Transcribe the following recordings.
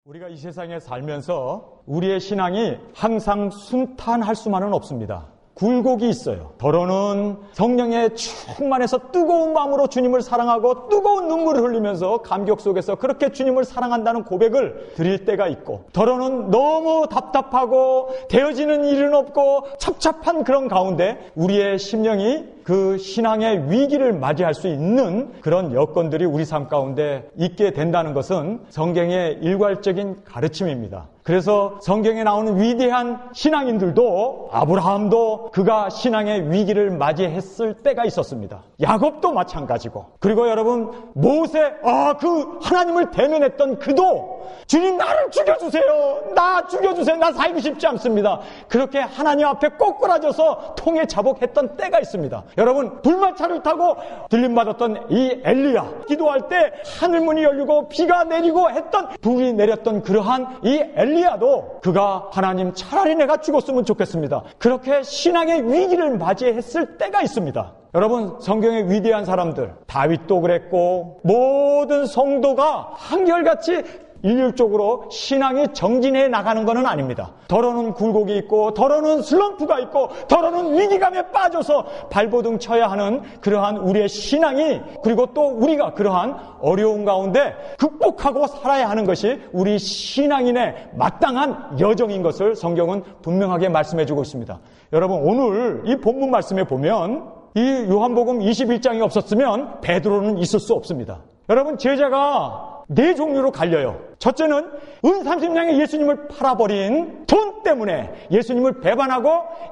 우리가 이 세상에 살면서 우리의 신앙이 항상 순탄할 수만은 없습니다. 굴곡이 있어요. 더러는 성령에 충만해서 뜨거운 마음으로 주님을 사랑하고 뜨거운 눈물을 흘리면서 감격 속에서 그렇게 주님을 사랑한다는 고백을 드릴 때가 있고, 더러는 너무 답답하고 되어지는 일은 없고 첩첩한 그런 가운데 우리의 심령이 그 신앙의 위기를 맞이할 수 있는 그런 여건들이 우리 삶 가운데 있게 된다는 것은 성경의 일괄적인 가르침입니다. 그래서 성경에 나오는 위대한 신앙인들도, 아브라함도 그가 신앙의 위기를 맞이했을 때가 있었습니다. 야곱도 마찬가지고, 그리고 여러분 모세, 그 하나님을 대면했던 그도 주님 나를 죽여주세요, 나 죽여주세요, 나 살고 싶지 않습니다, 그렇게 하나님 앞에 꼬꾸라져서 통에 자복했던 때가 있습니다. 여러분 불마차를 타고 들림받았던 이 엘리야, 기도할 때 하늘문이 열리고 비가 내리고 했던, 불이 내렸던 그러한 이 엘리야도 그가 하나님 차라리 내가 죽었으면 좋겠습니다, 그렇게 신앙의 위기를 맞이했을 때가 있습니다. 여러분 성경의 위대한 사람들, 다윗도 그랬고 모든 성도가 한결같이 일률적으로 신앙이 정진해 나가는 것은 아닙니다. 더러는 굴곡이 있고, 더러는 슬럼프가 있고, 더러는 위기감에 빠져서 발버둥 쳐야 하는 그러한 우리의 신앙이, 그리고 또 우리가 그러한 어려운 가운데 극복하고 살아야 하는 것이 우리 신앙인의 마땅한 여정인 것을 성경은 분명하게 말씀해주고 있습니다. 여러분 오늘 이 본문 말씀에 보면 이 요한복음 21장이 없었으면 베드로는 있을 수 없습니다. 여러분 제자가 네 종류로 갈려요. 첫째는 은 30냥에 예수님을 팔아버린 돈 때문에 예수님을 배반하고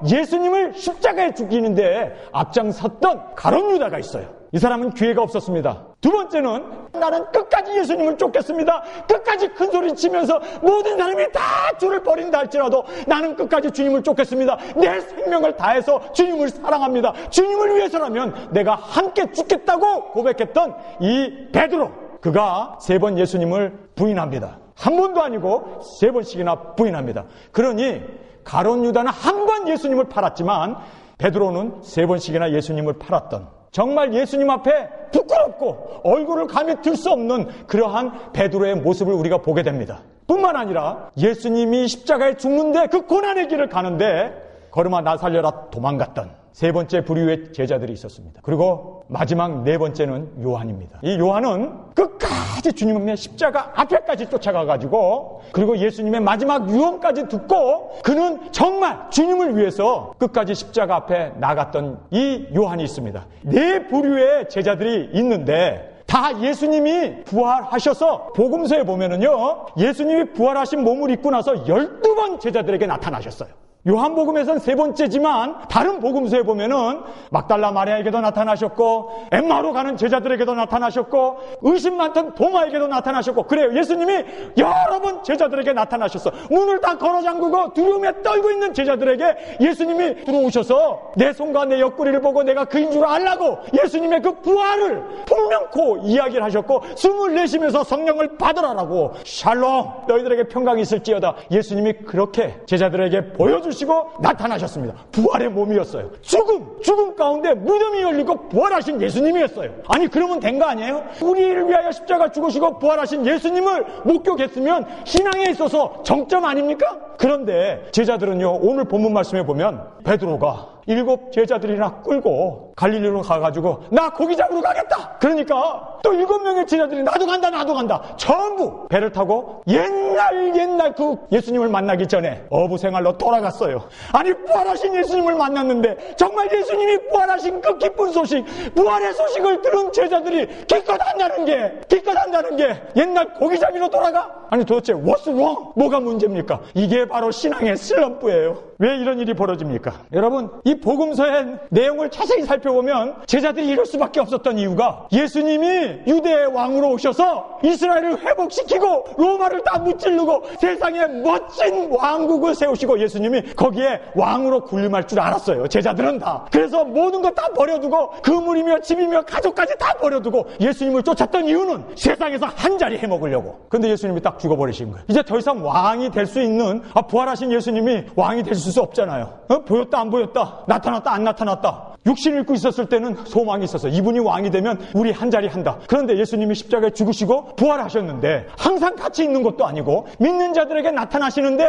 예수님을 십자가에 죽이는데 앞장섰던 가룟 유다가 있어요. 이 사람은 기회가 없었습니다. 두 번째는 나는 끝까지 예수님을 쫓겠습니다, 끝까지 큰 소리 치면서 모든 사람이 다 주를 버린다 할지라도 나는 끝까지 주님을 쫓겠습니다, 내 생명을 다해서 주님을 사랑합니다, 주님을 위해서라면 내가 함께 죽겠다고 고백했던 이 베드로, 그가 3번 예수님을 부인합니다. 한 번도 아니고 3번씩이나 부인합니다. 그러니 가룟 유다는 한 번 예수님을 팔았지만 베드로는 3번씩이나 예수님을 팔았던, 정말 예수님 앞에 부끄럽고 얼굴을 감히 들 수 없는 그러한 베드로의 모습을 우리가 보게 됩니다. 뿐만 아니라 예수님이 십자가에 죽는데 그 고난의 길을 가는데 걸음아 나 살려라 도망갔던 3번째 부류의 제자들이 있었습니다. 그리고 마지막 4번째는 요한입니다. 이 요한은 끝까지 주님의 십자가 앞에까지 쫓아가가지고, 그리고 예수님의 마지막 유언까지 듣고 그는 정말 주님을 위해서 끝까지 십자가 앞에 나갔던 이 요한이 있습니다. 4 부류의 제자들이 있는데 다 예수님이 부활하셔서 복음서에 보면은요, 예수님이 부활하신 몸을 입고 나서 12번 제자들에게 나타나셨어요. 요한복음에서는 3번째지만 다른 복음서에 보면은 막달라 마리아에게도 나타나셨고, 엠마오로 가는 제자들에게도 나타나셨고, 의심 많던 도마에게도 나타나셨고, 그래요. 예수님이 여러 번 제자들에게 나타나셨어. 문을 다 걸어 잠그고 두려움에 떨고 있는 제자들에게 예수님이 들어오셔서 내 손과 내 옆구리를 보고 내가 그인 줄 알라고 예수님의 그 부활을 분명코 이야기를 하셨고, 숨을 내쉬면서 성령을 받으라라고, 샬롬 너희들에게 평강이 있을지어다, 예수님이 그렇게 제자들에게 보여주시고 나타나셨습니다. 부활의 몸이었어요. 죽음 가운데 무덤이 열리고 부활하신 예수님이었어요. 아니 그러면 된 거 아니에요? 우리를 위하여 십자가 죽으시고 부활하신 예수님을 목격했으면 신앙에 있어서 정점 아닙니까? 그런데 제자들은요, 오늘 본문 말씀에 보면 베드로가 7 제자들이나 끌고 갈릴리로 가가지고 나 고기 잡으러 가겠다, 그러니까 또 7명의 제자들이 나도 간다 전부 배를 타고 옛날 그 예수님을 만나기 전에 어부 생활로 돌아갔어요. 아니 부활하신 예수님을 만났는데 정말 예수님이 부활하신 그 기쁜 소식, 부활의 소식을 들은 제자들이 기껏 한다는 게 옛날 고기 잡으러 돌아가? 아니 도대체 what's wrong? 뭐가 문제입니까? 이게 바로 신앙의 슬럼프예요. 왜 이런 일이 벌어집니까? 여러분 이 복음서의 내용을 자세히 살펴보면 제자들이 이럴 수밖에 없었던 이유가, 예수님이 유대의 왕으로 오셔서 이스라엘을 회복시키고 로마를 다 무찌르고 세상에 멋진 왕국을 세우시고 예수님이 거기에 왕으로 군림할 줄 알았어요. 제자들은 다. 그래서 모든 것 다 버려두고 그물이며 집이며 가족까지 다 버려두고 예수님을 쫓았던 이유는 세상에서 한 자리 해먹으려고. 근데 예수님이 딱 죽어버리신 거예요. 이제 더 이상 왕이 될 수 있는, 부활하신 예수님이 왕이 될 수 없잖아요. 보였다 안 보였다? 나타났다 안 나타났다. 육신을 입고 있었을 때는 소망이 있어서 이분이 왕이 되면 우리 한 자리 한다. 그런데 예수님이 십자가에 죽으시고 부활하셨는데 항상 같이 있는 것도 아니고 믿는 자들에게 나타나시는데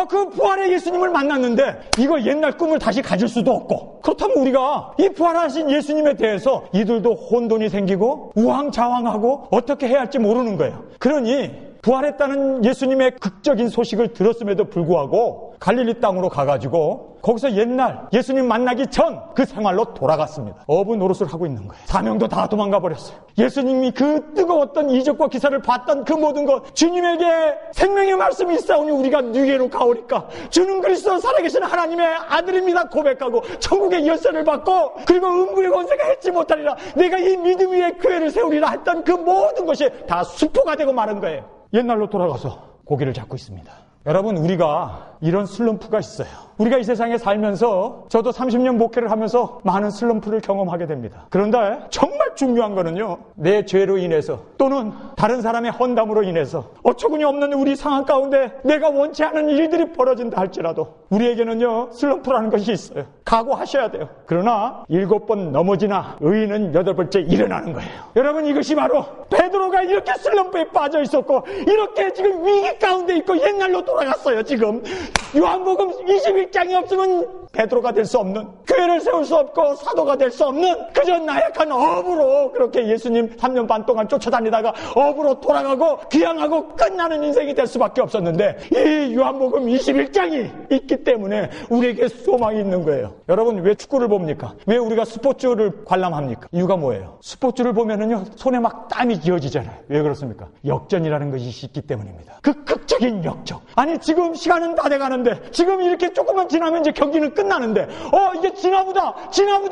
그 부활의 예수님을 만났는데 이거 옛날 꿈을 다시 가질 수도 없고, 그렇다면 우리가 이 부활하신 예수님에 대해서 이들도 혼돈이 생기고 우왕좌왕하고 어떻게 해야 할지 모르는 거예요. 그러니 부활했다는 예수님의 극적인 소식을 들었음에도 불구하고 갈릴리 땅으로 가가지고 거기서 옛날 예수님 만나기 전 그 생활로 돌아갔습니다. 어부 노릇을 하고 있는 거예요. 사명도 다 도망가 버렸어요. 예수님이 그 뜨거웠던 이적과 기사를 봤던 그 모든 것, 주님에게 생명의 말씀이 있사오니 우리가 누게로 가오리까, 주는 그리스도 살아계신 하나님의 아들입니다 고백하고 천국의 열쇠를 받고, 그리고 음부의 권세가 해치 못하리라, 내가 이 믿음 위에 교회를 세우리라 했던 그 모든 것이 다 수포가 되고 마른 거예요. 옛날로 돌아가서 고기를 잡고 있습니다. 여러분, 우리가 이런 슬럼프가 있어요. 우리가 이 세상에 살면서 저도 30년 목회를 하면서 많은 슬럼프를 경험하게 됩니다. 그런데 정말 중요한 거는요, 내 죄로 인해서 또는 다른 사람의 헌담으로 인해서 어처구니 없는 우리 상황 가운데 내가 원치 않은 일들이 벌어진다 할지라도 우리에게는요 슬럼프라는 것이 있어요. 각오하셔야 돼요. 그러나 7번 넘어지나 의인은 8번째 일어나는 거예요. 여러분, 이것이 바로 베드로가 이렇게 슬럼프에 빠져 있었고 이렇게 지금 위기 가운데 있고 옛날로 돌아갔어요. 지금 요한복음 21장이 없으면 베드로가 될 수 없는, 교회를 세울 수 없고 사도가 될 수 없는 그저 나약한 어부로 그렇게 예수님 3년 반 동안 쫓아다니다가 어부로 돌아가고 귀향하고 끝나는 인생이 될 수밖에 없었는데, 이 요한복음 21장이 있기 때문에 우리에게 소망이 있는 거예요. 여러분, 왜 축구를 봅니까? 왜 우리가 스포츠를 관람합니까? 이유가 뭐예요? 스포츠를 보면은요 손에 막 땀이 지어지잖아요. 왜 그렇습니까? 역전이라는 것이 있기 때문입니다. 그 극적인 역전. 아니, 지금 시간은 다 돼가는데, 지금 이렇게 조금만 지나면 이제 경기는 끝나는데 이게 지나보다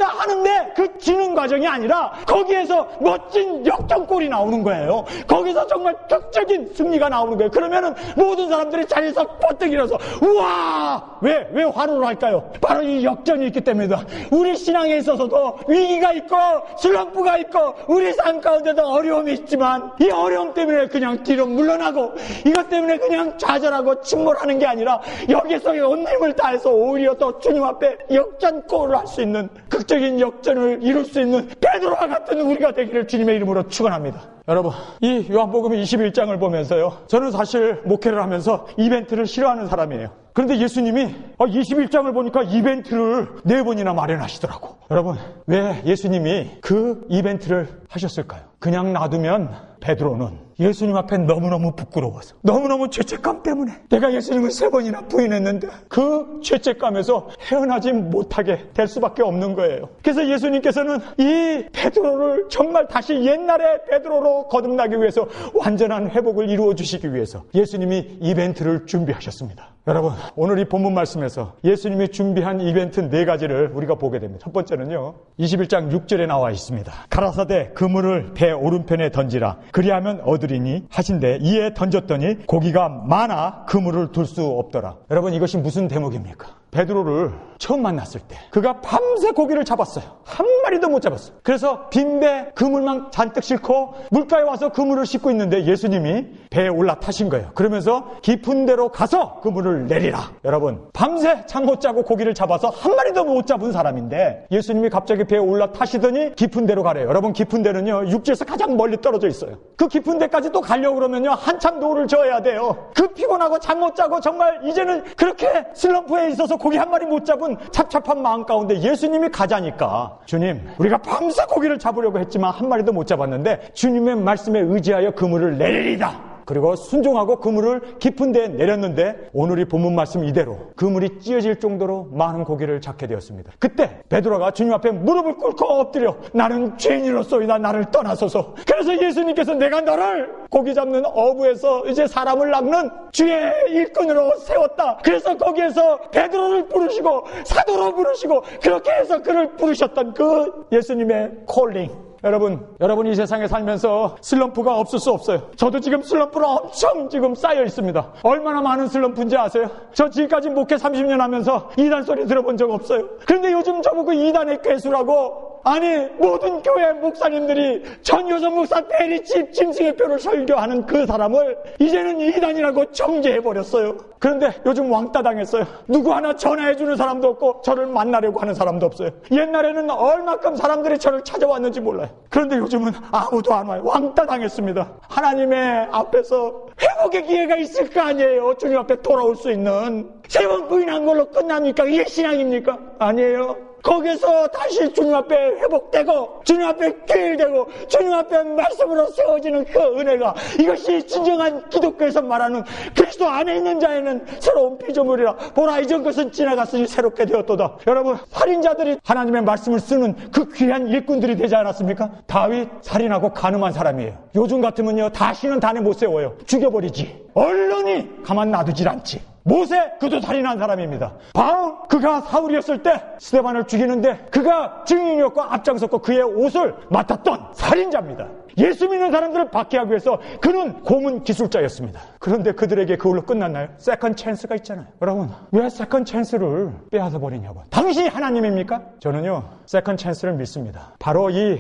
하는데 그 지는 과정이 아니라 거기에서 멋진 역전골이 나오는 거예요. 거기서 정말 극적인 승리가 나오는 거예요. 그러면은 모든 사람들이 자리에서 뻗뜩 일어서 우와! 왜 화를 할까요? 바로 이 역전이 있기 때문이다. 우리 신앙에 있어서도 위기가 있고 슬럼프가 있고 우리 삶 가운데도 어려움이 있지만 이 어려움 때문에 그냥 뒤로 물러나고 이것 때문에 그냥 좌절하고 침몰하는 게 아니라 여기서 온 힘을 다해서 오히려 더 주님 앞에 역전골을 할 수 있는, 극적인 역전을 이룰 수 있는 베드로와 같은 우리가 되기를 주님의 이름으로 축원합니다. 여러분, 이 요한복음 21장을 보면서요, 저는 사실 목회를 하면서 이벤트를 싫어하는 사람이에요. 그런데 예수님이 21장을 보니까 이벤트를 4번이나 마련하시더라고. 여러분, 왜 예수님이 그 이벤트를 하셨을까요? 그냥 놔두면 베드로는 예수님 앞에 너무너무 부끄러워서, 너무너무 죄책감 때문에 내가 예수님을 3번이나 부인했는데 그 죄책감에서 헤어나지 못하게 될 수밖에 없는 거예요. 그래서 예수님께서는 이 베드로를 정말 다시 옛날의 베드로로 거듭나기 위해서 완전한 회복을 이루어 주시기 위해서 예수님이 이벤트를 준비하셨습니다. 여러분, 오늘 이 본문 말씀에서 예수님이 준비한 이벤트 4가지를 우리가 보게 됩니다. 첫 번째는요, 21장 6절에 나와 있습니다. 가라사대 그물을 배 오른편에 던지라, 그리하면 얻으리니 하신대, 이에 던졌더니 고기가 많아 그물을 둘 수 없더라. 여러분, 이것이 무슨 대목입니까? 베드로를 처음 만났을 때 그가 밤새 고기를 잡았어요. 한 마리도 못 잡았어요. 그래서 빈배 그물만 잔뜩 싣고 물가에 와서 그물을 싣고 있는데 예수님이 배에 올라타신 거예요. 그러면서 깊은 데로 가서 그물을 내리라. 여러분, 밤새 잠 못 자고 고기를 잡아서 한 마리도 못 잡은 사람인데 예수님이 갑자기 배에 올라타시더니 깊은 데로 가래요. 여러분, 깊은 데는요 육지에서 가장 멀리 떨어져 있어요. 그 깊은 데까지 또 가려고 그러면요 한참 노를 저어야 돼요. 그 피곤하고 잠 못 자고 정말 이제는 그렇게 슬럼프에 있어서 고기 한 마리 못 잡은 찹찹한 마음 가운데 예수님이 가자니까, 주님, 우리가 밤새 고기를 잡으려고 했지만 한 마리도 못 잡았는데 주님의 말씀에 의지하여 그물을 내리리다. 그리고 순종하고 그물을 깊은 데에 내렸는데 오늘 이 본문 말씀 이대로 그물이 찢어질 정도로 많은 고기를 잡게 되었습니다. 그때 베드로가 주님 앞에 무릎을 꿇고 엎드려 나는 죄인으로소이다, 나를 떠나소서. 그래서 예수님께서 내가 너를 고기 잡는 어부에서 이제 사람을 낚는 주의 일꾼으로 세웠다. 그래서 거기에서 베드로를 부르시고 사도로 부르시고 그렇게 해서 그를 부르셨던 그 예수님의 콜링. 여러분 이 세상에 살면서 슬럼프가 없을 수 없어요. 저도 지금 슬럼프가 엄청 지금 쌓여 있습니다. 얼마나 많은 슬럼프인지 아세요? 저 지금까지 목회 30년 하면서 이단 소리 들어본 적 없어요. 그런데 요즘 저보고 이단의 괴수라고 아니 모든 교회 목사님들이 전효선 목사 대리집 짐승의표를 설교하는 그 사람을 이제는 이단이라고 정죄해버렸어요. 그런데 요즘 왕따 당했어요. 누구 하나 전화해주는 사람도 없고 저를 만나려고 하는 사람도 없어요. 옛날에는 얼마큼 사람들이 저를 찾아왔는지 몰라요. 그런데 요즘은 아무도 안 와요. 왕따 당했습니다. 하나님의 앞에서 회복의 기회가 있을 거 아니에요. 주님 앞에 돌아올 수 있는. 3번 부인한 걸로 끝납니까? 이게 신앙입니까? 아니에요. 거기서 다시 주님 앞에 회복되고 주님 앞에 기일되고 주님 앞에 말씀으로 세워지는 그 은혜가, 이것이 진정한 기독교에서 말하는 그리스도 안에 있는 자에는 새로운 피조물이라. 보라, 이전 것은 지나갔으니 새롭게 되었도다. 여러분, 살인자들이 하나님의 말씀을 쓰는 그 귀한 일꾼들이 되지 않았습니까? 다윗 살인하고 간음한 사람이에요. 요즘 같으면요, 다시는 단에 못 세워요. 죽여버리지. 언론이 가만 놔두질 않지. 모세, 그도 살인한 사람입니다. 바울, 그가 사울이었을 때 스데반을 죽이는데 그가 증인이었고 앞장섰고 그의 옷을 맡았던 살인자입니다. 예수 믿는 사람들을 박해하기 위해서 그는 고문 기술자였습니다. 그런데 그들에게 그걸로 끝났나요? 세컨 찬스가 있잖아요. 여러분, 왜 세컨 찬스를 빼앗아 버리냐고. 당신이 하나님입니까? 저는요, 세컨 찬스를 믿습니다. 바로 이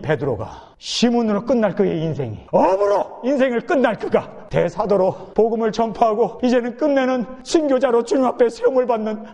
베드로가 시문으로 끝날 그의 인생이, 업으로 인생을 끝날 그가 대사도로 복음을 전파하고 이제는 끝내는 순교자로 주님 앞에 세움을 받는,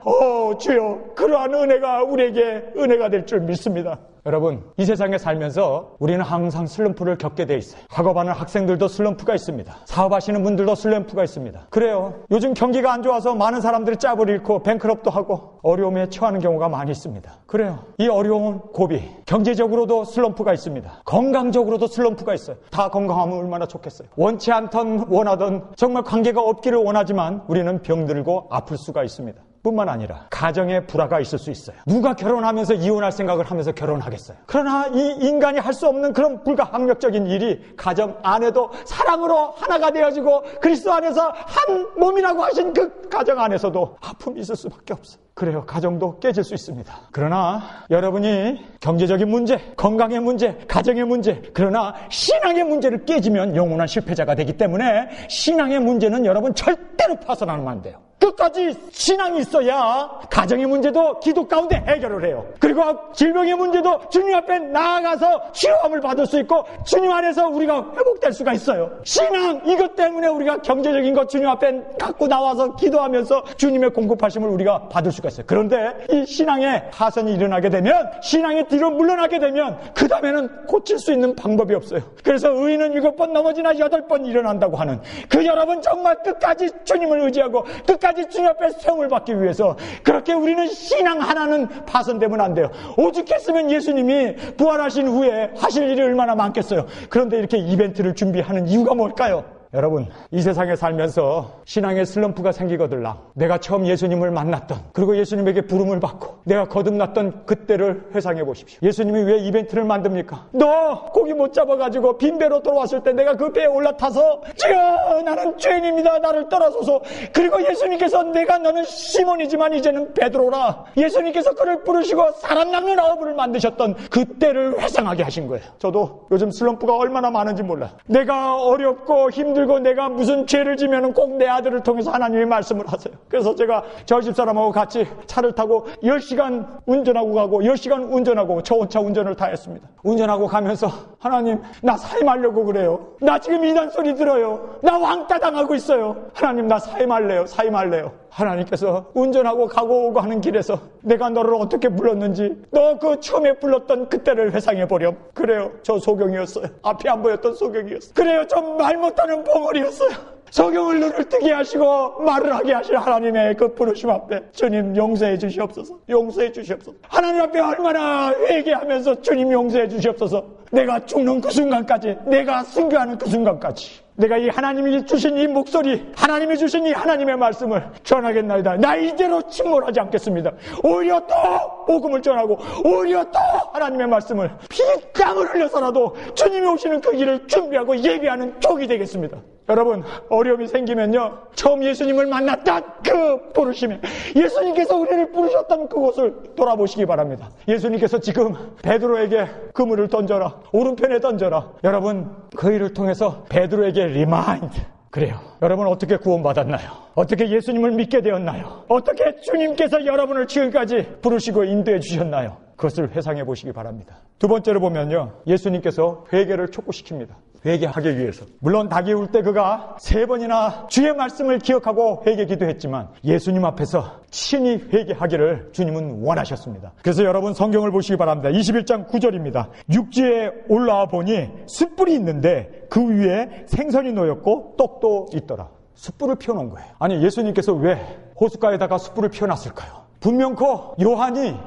주여, 그러한 은혜가 우리에게 은혜가 될 줄 믿습니다. 여러분, 이 세상에 살면서 우리는 항상 슬럼프를 겪게 돼 있어요. 학업하는 학생들도 슬럼프가 있습니다. 사업하시는 분들도 슬럼프가 있습니다. 그래요. 요즘 경기가 안 좋아서 많은 사람들이 짭을 잃고 뱅크럽도 하고 어려움에 처하는 경우가 많이 있습니다. 그래요. 이 어려운 고비, 경제적으로도 슬럼프가 있습니다. 건강적으로도 슬럼프가 있어요. 다 건강하면 얼마나 좋겠어요. 원치 않던 원하던 정말 관계가 없기를 원하지만 우리는 병들고 아플 수가 있습니다. 뿐만 아니라 가정에 불화가 있을 수 있어요. 누가 결혼하면서 이혼할 생각을 하면서 결혼하겠어요. 그러나 이 인간이 할 수 없는 그런 불가항력적인 일이 가정 안에도 사랑으로 하나가 되어지고 그리스도 안에서 한 몸이라고 하신 그 가정 안에서도 아픔이 있을 수밖에 없어요. 그래요. 가정도 깨질 수 있습니다. 그러나 여러분이 경제적인 문제, 건강의 문제, 가정의 문제, 그러나 신앙의 문제를 깨지면 영원한 실패자가 되기 때문에 신앙의 문제는 여러분 절대로 파산하면 안 돼요. 끝까지 신앙이 있어야 가정의 문제도 기도 가운데 해결을 해요. 그리고 질병의 문제도 주님 앞에 나아가서 치료함을 받을 수 있고 주님 안에서 우리가 회복될 수가 있어요. 신앙, 이것 때문에 우리가 경제적인 것 주님 앞에 갖고 나와서 기도하면서 주님의 공급하심을 우리가 받을 수가 있어요. 그런데 이 신앙의 하선이 일어나게 되면, 신앙의 뒤로 물러나게 되면 그 다음에는 고칠 수 있는 방법이 없어요. 그래서 의인은 7번 넘어지나 8번 일어난다고 하는 그 여러분, 정말 끝까지 주님을 의지하고 끝까지 주님 앞에 세움을 받기 위해서 그렇게 우리는 신앙 하나는 파손되면 안 돼요. 오죽했으면 예수님이 부활하신 후에 하실 일이 얼마나 많겠어요. 그런데 이렇게 이벤트를 준비하는 이유가 뭘까요? 여러분, 이 세상에 살면서 신앙의 슬럼프가 생기거들랑 내가 처음 예수님을 만났던, 그리고 예수님에게 부름을 받고 내가 거듭났던 그때를 회상해 보십시오. 예수님이 왜 이벤트를 만듭니까? 너 고기 못 잡아가지고 빈배로 돌아왔을 때 내가 그 배에 올라타서 주여, 나는 죄인입니다, 나를 떠나소서. 그리고 예수님께서 내가 너는 시몬이지만 이제는 베드로라, 예수님께서 그를 부르시고 사람 낚는 어부를 만드셨던 그때를 회상하게 하신 거예요. 저도 요즘 슬럼프가 얼마나 많은지 몰라요. 내가 어렵고 힘들고 내가 무슨 죄를 지면은 꼭 내 아들을 통해서 하나님이 말씀을 하세요. 그래서 제가 저 집사람하고 같이 차를 타고 10시간 운전하고 가고 10시간 운전하고 저 혼자 운전을 다 했습니다. 운전하고 가면서 하나님, 나 사임하려고 그래요. 나 지금 이단 소리 들어요. 나 왕따 당하고 있어요. 하나님, 나 사임할래요. 하나님께서 운전하고 가고 오고 하는 길에서 내가 너를 어떻게 불렀는지, 너 그 처음에 불렀던 그때를 회상해보렴. 그래요, 저 소경이었어요. 앞이 안 보였던 소경이었어요. 그래요, 저 말 못하는 벙어리였어요. 소경을 눈을 뜨게 하시고 말을 하게 하실 하나님의 그 부르심 앞에 주님 용서해 주시옵소서. 용서해 주시옵소서. 하나님 앞에 얼마나 회개하면서 주님 용서해 주시옵소서. 내가 죽는 그 순간까지, 내가 순교하는 그 순간까지 내가 이 하나님이 주신 이 목소리, 하나님이 주신 이 하나님의 말씀을 전하겠나이다. 나 이대로 침몰하지 않겠습니다. 오히려 더 복음을 전하고 오히려 더 하나님의 말씀을 피땀을 흘려서라도 주님이 오시는 그 길을 준비하고 예비하는 족이 되겠습니다. 여러분, 어려움이 생기면요, 처음 예수님을 만났던 그 부르심에, 예수님께서 우리를 부르셨던 그곳을 돌아보시기 바랍니다. 예수님께서 지금 베드로에게 그물을 던져라, 오른편에 던져라. 여러분, 그 일을 통해서 베드로에게 리마인드. 그래요. 여러분, 어떻게 구원받았나요? 어떻게 예수님을 믿게 되었나요? 어떻게 주님께서 여러분을 지금까지 부르시고 인도해 주셨나요? 그것을 회상해 보시기 바랍니다. 두 번째로 보면요, 예수님께서 회개를 촉구시킵니다. 회개하기 위해서. 물론 닭이 울 때 그가 3번이나 주의 말씀을 기억하고 회개 기도했지만 예수님 앞에서 친히 회개하기를 주님은 원하셨습니다. 그래서 여러분 성경을 보시기 바랍니다. 21장 9절입니다. 육지에 올라와 보니 숯불이 있는데 그 위에 생선이 놓였고 떡도 있더라. 숯불을 피워놓은 거예요. 아니, 예수님께서 왜 호숫가에다가 숯불을 피워놨을까요? 분명코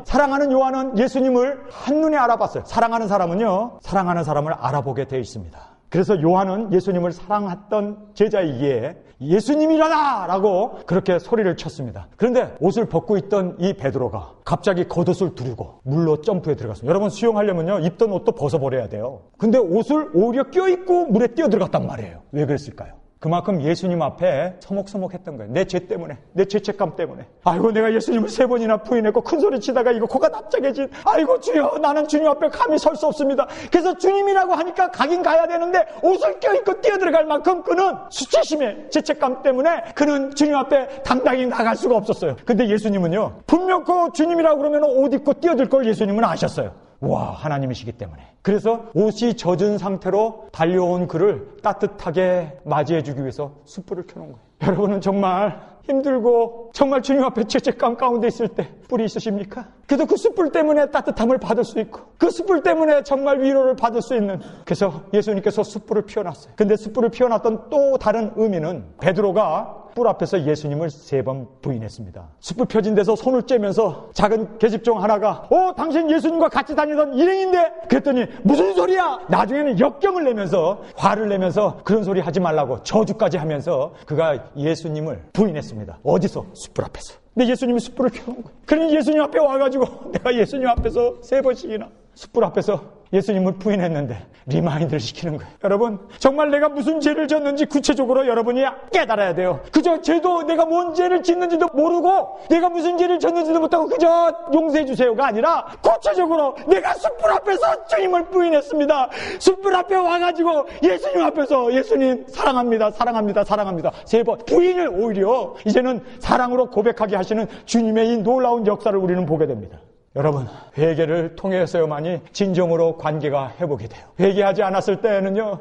사랑하는 요한은 예수님을 한눈에 알아봤어요. 사랑하는 사람은요, 사랑하는 사람을 알아보게 되어 있습니다. 그래서 요한은 예수님을 사랑했던 제자이기에 예수님이라다! 라고 그렇게 소리를 쳤습니다. 그런데 옷을 벗고 있던 이 베드로가 갑자기 겉옷을 두르고 물로 점프해 들어갔습니다. 여러분, 수영하려면요, 입던 옷도 벗어버려야 돼요. 근데 옷을 오히려 껴입고 물에 뛰어들어갔단 말이에요. 왜 그랬을까요? 그만큼 예수님 앞에 서먹서먹했던 거예요. 내 죄 때문에, 내 죄책감 때문에. 아이고, 내가 예수님을 3번이나 부인했고 큰소리 치다가 이거 코가 납작해진. 아이고 주여, 나는 주님 앞에 감히 설 수 없습니다. 그래서 주님이라고 하니까 가긴 가야 되는데 옷을 껴입고 뛰어들어갈 만큼 그는 수치심에, 죄책감 때문에 그는 주님 앞에 당당히 나갈 수가 없었어요. 근데 예수님은요, 분명코 주님이라고 그러면 옷 입고 뛰어들 걸 예수님은 아셨어요. 와, 하나님이시기 때문에. 그래서 옷이 젖은 상태로 달려온 그를 따뜻하게 맞이해주기 위해서 숯불을 켜놓은 거예요. 여러분은 정말 힘들고 정말 주님 앞에 죄책감 가운데 있을 때 뿔이 있으십니까? 그래도 그 숯불 때문에 따뜻함을 받을 수 있고 그 숯불 때문에 정말 위로를 받을 수 있는, 그래서 예수님께서 숯불을 피워놨어요. 근데 숯불을 피워놨던 또 다른 의미는 베드로가 뿔 앞에서 예수님을 3번 부인했습니다. 숯불 펴진 데서 손을 쬐면서 작은 계집종 하나가 당신 예수님과 같이 다니던 일행인데, 그랬더니 무슨 소리야? 나중에는 역경을 내면서 화를 내면서 그런 소리 하지 말라고 저주까지 하면서 그가 예수님을 부인했습니다. 어디서? 숯불 앞에서. 근데 예수님이 숯불을 켜놓은 거예요. 그러니 예수님 앞에 와가지고 내가 예수님 앞에서 3번씩이나 숯불 앞에서 예수님을 부인했는데 리마인드를 시키는 거예요. 여러분, 정말 내가 무슨 죄를 졌는지 구체적으로 여러분이 깨달아야 돼요. 그저 죄도 내가 뭔 죄를 짓는지도 모르고 내가 무슨 죄를 졌는지도 못하고 그저 용서해 주세요가 아니라 구체적으로 내가 숯불 앞에서 주님을 부인했습니다. 숯불 앞에 와가지고 예수님 앞에서 예수님 사랑합니다, 사랑합니다, 사랑합니다 3번 부인을 오히려 이제는 사랑으로 고백하게 하시는 주님의 이 놀라운 역사를 우리는 보게 됩니다. 여러분, 회개를 통해서만이 진정으로 관계가 회복이 돼요. 회개하지 않았을 때는요,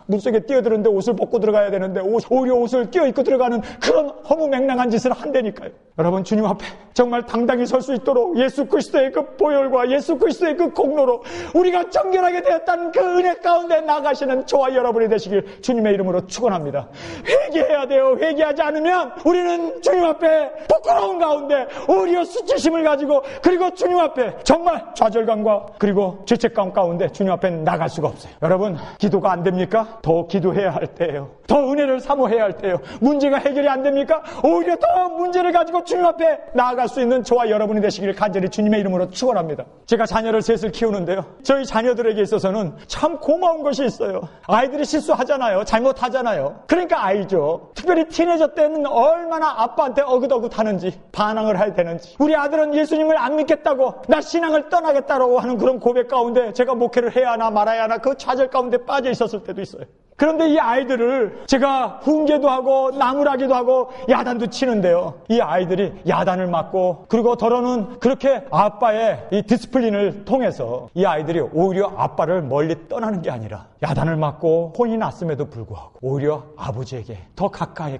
물속에 뛰어드는데 옷을 벗고 들어가야 되는데 오히려 옷을 껴입고 들어가는 그런 허무맹랑한 짓을 한다니까요. 여러분, 주님 앞에 정말 당당히 설 수 있도록 예수 그리스도의 그 보혈과 예수 그리스도의 그 공로로 우리가 정결하게 되었다는 그 은혜 가운데 나가시는 저와 여러분이 되시길 주님의 이름으로 축원합니다. 회개해야 돼요. 회개하지 않으면 우리는 주님 앞에 부끄러운 가운데 오히려 수치심을 가지고, 그리고 주님 앞에 정말 좌절감과 그리고 죄책감 가운데 주님 앞에 나갈 수가 없어요. 여러분, 기도가 안 됩니까? 더 기도해야 할 때예요. 더 은혜를 사모해야 할 때예요. 문제가 해결이 안 됩니까? 오히려 더 문제를 가지고 주님 앞에 나아갈 수 있는 저와 여러분이 되시길 간절히 주님의 이름으로 축원합니다. 제가 자녀를 셋을 키우는데요, 저희 자녀들에게 있어서는 참 고마운 것이 있어요. 아이들이 실수하잖아요. 잘못하잖아요. 그러니까 아이죠. 특별히 티네저 때는 얼마나 아빠한테 어긋어긋하는지, 반항을 해야 되는지. 우리 아들은 예수님을 안 믿겠다고, 나 신앙을 떠나겠다라고 하는 그런 고백 가운데 제가 목회를 해야 하나 말아야 하나 그 좌절 가운데 빠져 있었을 때도 있어요. 그런데 이 아이들을 제가 훈계도 하고 나무라기도 하고 야단도 치는데요, 이 아이들이 야단을 맞고 그리고 더러는 그렇게 아빠의 이 디스플린을 통해서 이 아이들이 오히려 아빠를 멀리 떠나는 게 아니라 야단을 맞고 혼이 났음에도 불구하고 오히려 아버지에게 더 가까이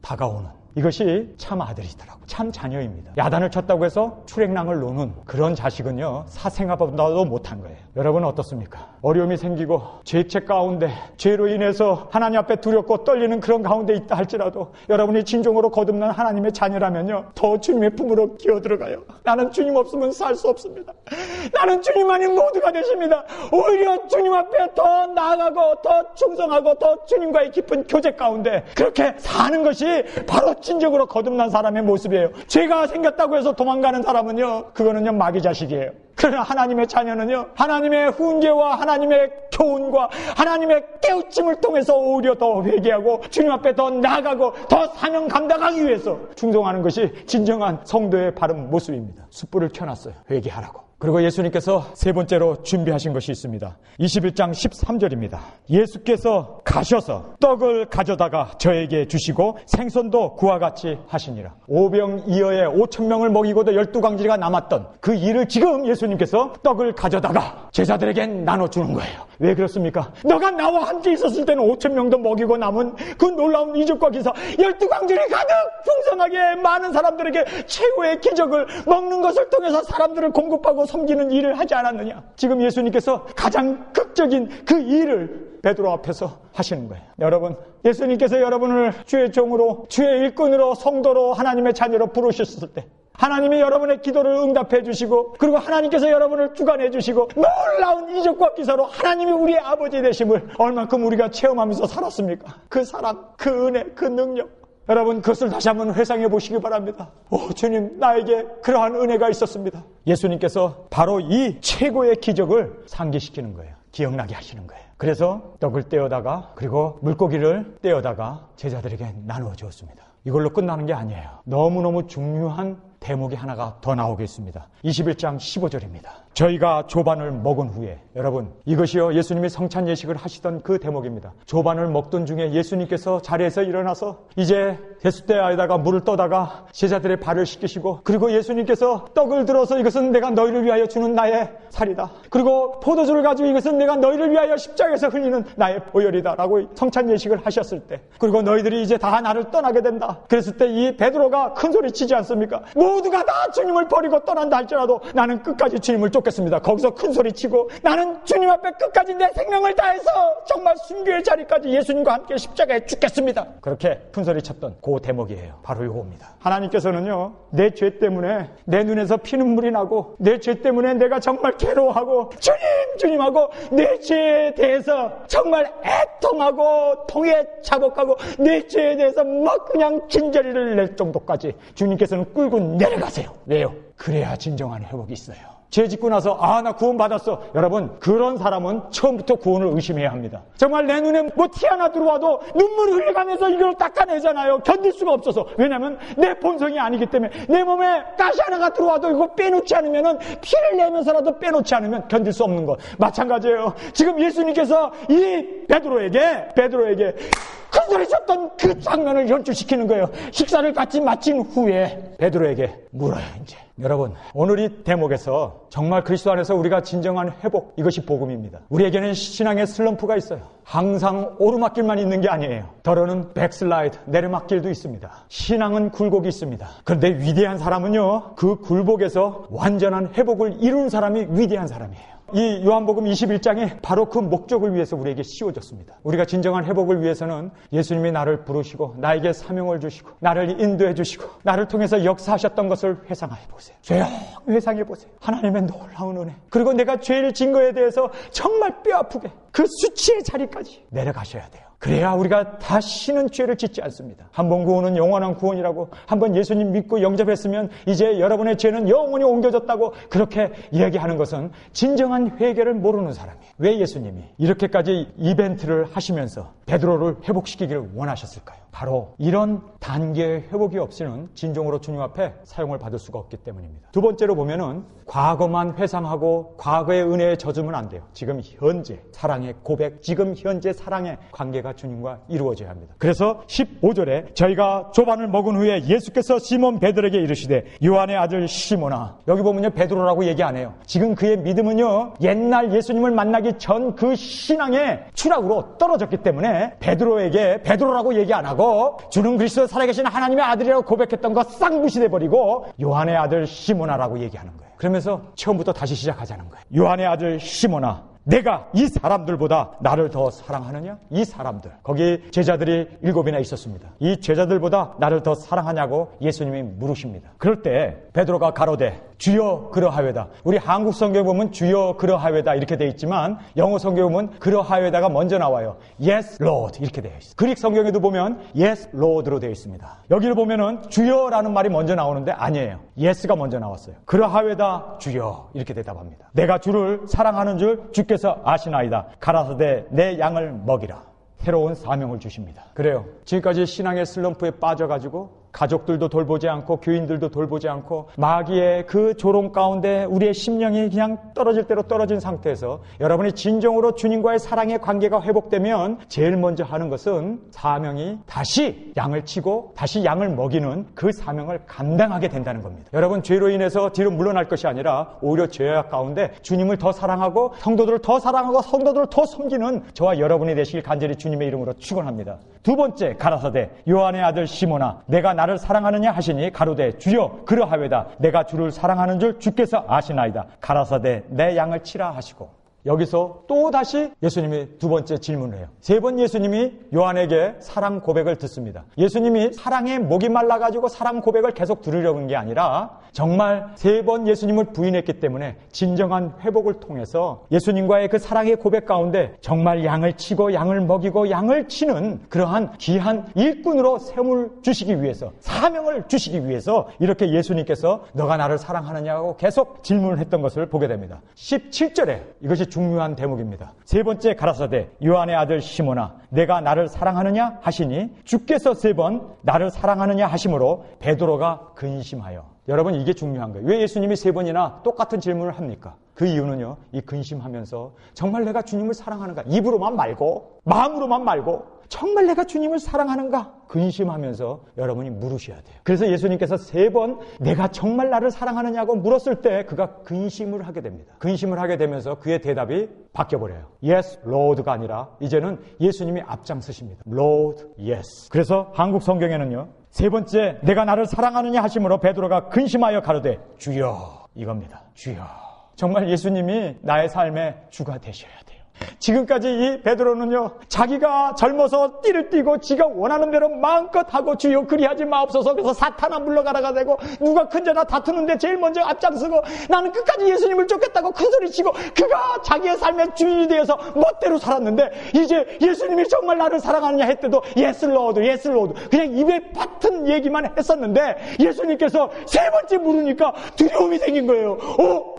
다가오는, 이것이 참 아들이더라고요. 참 자녀입니다. 야단을 쳤다고 해서 출행랑을 노는 그런 자식은요, 사생아보다도 못한 거예요. 여러분은 어떻습니까? 어려움이 생기고 죄책 가운데 죄로 인해서 하나님 앞에 두렵고 떨리는 그런 가운데 있다 할지라도 여러분이 진정으로 거듭난 하나님의 자녀라면요, 더 주님의 품으로 기어들어가요. 나는 주님 없으면 살 수 없습니다. 나는 주님만이 모두가 되십니다. 오히려 주님 앞에 더 나아가고 더 충성하고 더 주님과의 깊은 교제 가운데 그렇게 사는 것이 바로 진정으로 거듭난 사람의 모습이에요. 죄가 생겼다고 해서 도망가는 사람은요, 그거는요 마귀 자식이에요. 그러나 하나님의 자녀는요, 하나님의 훈계와 하나님의 교훈과 하나님의 깨우침을 통해서 오히려 더 회개하고 주님 앞에 더 나아가고 더 사명 감당하기 위해서 충성하는 것이 진정한 성도의 바른 모습입니다. 숯불을 켜놨어요. 회개하라고. 그리고 예수님께서 세 번째로 준비하신 것이 있습니다. 21장 13절입니다. 예수께서 가셔서 떡을 가져다가 저에게 주시고 생선도 그와 같이 하시니라. 오병이어에 5,000명을 먹이고도 12광지가 남았던 그 일을 지금 예수님께서 떡을 가져다가 제자들에게 나눠주는 거예요. 왜 그렇습니까? 너가 나와 함께 있었을 때는 5,000명도 먹이고 남은 그 놀라운 이적과 기사, 12광지를 가득 풍성하게 많은 사람들에게 최고의 기적을 먹는 것을 통해서 사람들을 공급하고 섬기는 일을 하지 않았느냐? 지금 예수님께서 가장 극적인 그 일을 베드로 앞에서 하시는 거예요. 여러분, 예수님께서 여러분을 주의 종으로, 주의 일꾼으로, 성도로, 하나님의 자녀로 부르셨을 때 하나님이 여러분의 기도를 응답해 주시고, 그리고 하나님께서 여러분을 주관해 주시고, 놀라운 이적과 기사로 하나님이 우리의 아버지 되심을 얼만큼 우리가 체험하면서 살았습니까? 그 사랑, 그 은혜, 그 능력, 여러분 그것을 다시 한번 회상해 보시기 바랍니다. 주님, 나에게 그러한 은혜가 있었습니다. 예수님께서 바로 이 최고의 기적을 상기시키는 거예요. 기억나게 하시는 거예요. 그래서 떡을 떼어다가, 그리고 물고기를 떼어다가 제자들에게 나누어 주었습니다. 이걸로 끝나는 게 아니에요. 너무너무 중요한 대목이 하나가 더 나오겠습니다. 21장 15절입니다. 저희가 조반을 먹은 후에, 여러분 이것이요 예수님이 성찬 예식을 하시던 그 대목입니다. 조반을 먹던 중에 예수님께서 자리에서 일어나서 이제 대숫대에다가 물을 떠다가 제자들의 발을 씻기시고, 그리고 예수님께서 떡을 들어서 이것은 내가 너희를 위하여 주는 나의 살이다, 그리고 포도주를 가지고 이것은 내가 너희를 위하여 십자가에서 흘리는 나의 보혈이다 라고 성찬 예식을 하셨을 때, 그리고 너희들이 이제 다 나를 떠나게 된다 그랬을 때 이 베드로가 큰 소리 치지 않습니까? 모두가 다 주님을 버리고 떠난다 할지라도 나는 끝까지 주님을 쫓겠습니다. 거기서 큰 소리 치고 나는 주님 앞에 끝까지 내 생명을 다해서 정말 순교의 자리까지 예수님과 함께 십자가에 죽겠습니다. 그렇게 큰 소리 쳤던 그 대목이에요. 바로 이겁니다. 하나님께서는요, 내 죄 때문에 내 눈에서 피눈물이 나고, 내 죄 때문에 내가 정말 괴로워하고 주님 하고 내 죄에 대해서 정말 애통하고 통에 자복하고 내 죄에 대해서 막 그냥 진저리를 낼 정도까지 주님께서는 끌고 내려가세요. 왜요? 그래야 진정한 회복이 있어요. 죄 짓고 나서 나 구원 받았어. 여러분, 그런 사람은 처음부터 구원을 의심해야 합니다. 정말 내 눈에 뭐 티 하나 들어와도 눈물을 흘려가면서 이걸 닦아내잖아요. 견딜 수가 없어서. 왜냐하면 내 본성이 아니기 때문에. 내 몸에 가시 하나가 들어와도 이거 빼놓지 않으면은, 피를 내면서라도 빼놓지 않으면 견딜 수 없는 것 마찬가지예요. 지금 예수님께서 이 베드로에게 큰 소리 쳤던 그 장면을 연출시키는 거예요. 식사를 같이 마친 후에 베드로에게 물어요. 이제 여러분, 오늘 이 대목에서 정말 그리스도 안에서 우리가 진정한 회복, 이것이 복음입니다. 우리에게는 신앙의 슬럼프가 있어요. 항상 오르막길만 있는 게 아니에요. 더러는 백슬라이드, 내리막길도 있습니다. 신앙은 굴곡이 있습니다. 그런데 위대한 사람은요, 그 굴곡에서 완전한 회복을 이룬 사람이 위대한 사람이에요. 이 요한복음 21장에 바로 그 목적을 위해서 우리에게 씌워졌습니다. 우리가 진정한 회복을 위해서는 예수님이 나를 부르시고 나에게 사명을 주시고 나를 인도해 주시고 나를 통해서 역사하셨던 것을 회상해 보세요. 조용히 회상해 보세요. 하나님의 놀라운 은혜, 그리고 내가 죄를 진 거에 대해서 정말 뼈아프게 그 수치의 자리까지 내려가셔야 돼요. 그래야 우리가 다시는 죄를 짓지 않습니다. 한 번 구원은 영원한 구원이라고, 한 번 예수님 믿고 영접했으면 이제 여러분의 죄는 영원히 옮겨졌다고 그렇게 이야기하는 것은 진정한 회개를 모르는 사람이에요. 왜 예수님이 이렇게까지 이벤트를 하시면서 베드로를 회복시키기를 원하셨을까요? 바로 이런 단계의 회복이 없이는 진정으로 주님 앞에 사용을 받을 수가 없기 때문입니다. 두 번째로 보면은 과거만 회상하고 과거의 은혜에 젖으면 안 돼요. 지금 현재 사랑의 고백, 지금 현재 사랑의 관계가 주님과 이루어져야 합니다. 그래서 15절에 저희가 조반을 먹은 후에 예수께서 시몬 베드로에게 이르시되 요한의 아들 시몬아, 여기 보면요 베드로라고 얘기 안 해요. 지금 그의 믿음은요 옛날 예수님을 만나기 전 그 신앙의 추락으로 떨어졌기 때문에 베드로에게 베드로라고 얘기 안 하고 주는 그리스도 살아계신 하나님의 아들이라고 고백했던 거 싹 무시해버리고 요한의 아들 시몬아라고 얘기하는 거예요. 그러면서 처음부터 다시 시작하자는 거예요. 요한의 아들 시몬아, 내가 이 사람들보다 나를 더 사랑하느냐? 이 사람들, 거기 제자들이 7이나 있었습니다. 이 제자들보다 나를 더 사랑하냐고 예수님이 물으십니다. 그럴 때 베드로가 가로되 주여 그러하외다. 우리 한국 성경에 보면 주여 그러하외다 이렇게 되어 있지만 영어 성경에 보면 그러하외다가 먼저 나와요. Yes, Lord 이렇게 되어 있어요. 그릭 성경에도 보면 Yes, Lord로 되어 있습니다. 여기를 보면은 주여라는 말이 먼저 나오는데 아니에요. Yes가 먼저 나왔어요. 그러하외다 주여 이렇게 대답합니다. 내가 주를 사랑하는 줄 주께서 아시나이다. 가라사대 내 양을 먹이라. 새로운 사명을 주십니다. 그래요. 지금까지 신앙의 슬럼프에 빠져가지고 가족들도 돌보지 않고 교인들도 돌보지 않고 마귀의 그 조롱 가운데 우리의 심령이 그냥 떨어질 대로 떨어진 상태에서 여러분이 진정으로 주님과의 사랑의 관계가 회복되면 제일 먼저 하는 것은 사명이 다시 양을 치고 다시 양을 먹이는 그 사명을 감당하게 된다는 겁니다. 여러분, 죄로 인해서 뒤로 물러날 것이 아니라 오히려 죄악 가운데 주님을 더 사랑하고 성도들을 더 사랑하고 성도들을 더 섬기는 저와 여러분이 되시길 간절히 주님의 이름으로 축원합니다. 두 번째, 가라사대 요한의 아들 시몬아 내가 나를 사랑하느냐 하시니 가로되 주여 그러하외다. 내가 주를 사랑하는 줄 주께서 아시나이다. 가라사대 내 양을 치라 하시고, 여기서 또 다시 예수님이 두 번째 질문을 해요. 세 번 예수님이 요한에게 사랑 고백을 듣습니다. 예수님이 사랑에 목이 말라가지고 사랑 고백을 계속 들으려는 게 아니라 정말 세 번 예수님을 부인했기 때문에 진정한 회복을 통해서 예수님과의 그 사랑의 고백 가운데 정말 양을 치고 양을 먹이고 양을 치는 그러한 귀한 일꾼으로 세움을 주시기 위해서, 사명을 주시기 위해서 이렇게 예수님께서 너가 나를 사랑하느냐고 계속 질문을 했던 것을 보게 됩니다. 17절에 이것이 중요한 대목입니다. 세 번째 가라사대 요한의 아들 시몬아 내가 나를 사랑하느냐 하시니 주께서 세 번 나를 사랑하느냐 하심으로 베드로가 근심하여. 여러분, 이게 중요한 거예요. 왜 예수님이 세 번이나 똑같은 질문을 합니까? 그 이유는요, 이 근심하면서 정말 내가 주님을 사랑하는가, 입으로만 말고 마음으로만 말고 정말 내가 주님을 사랑하는가 근심하면서 여러분이 물으셔야 돼요. 그래서 예수님께서 세 번 내가 정말 나를 사랑하느냐고 물었을 때 그가 근심을 하게 됩니다. 근심을 하게 되면서 그의 대답이 바뀌어버려요. Yes, Lord가 아니라 이제는 예수님이 앞장서십니다. Lord, yes. 그래서 한국 성경에는요, 세 번째 내가 나를 사랑하느냐 하심으로 베드로가 근심하여 가로되 주여, 이겁니다. 주여. 정말 예수님이 나의 삶의 주가 되셔야 돼요. 지금까지 이 베드로는요, 자기가 젊어서 띠를 띠고 지가 원하는 대로 마음껏 하고 주여 그리하지 마옵소서. 그래서 사탄아 물러가라가 되고 누가 큰 자나 다투는데 제일 먼저 앞장서고 나는 끝까지 예수님을 쫓겠다고 큰소리치고 그가 자기의 삶의 주인이 되어서 멋대로 살았는데 이제 예수님이 정말 나를 사랑하느냐 했대도 Yes Lord, Yes Lord 그냥 입에 받은 얘기만 했었는데 예수님께서 세 번째 물으니까 두려움이 생긴 거예요.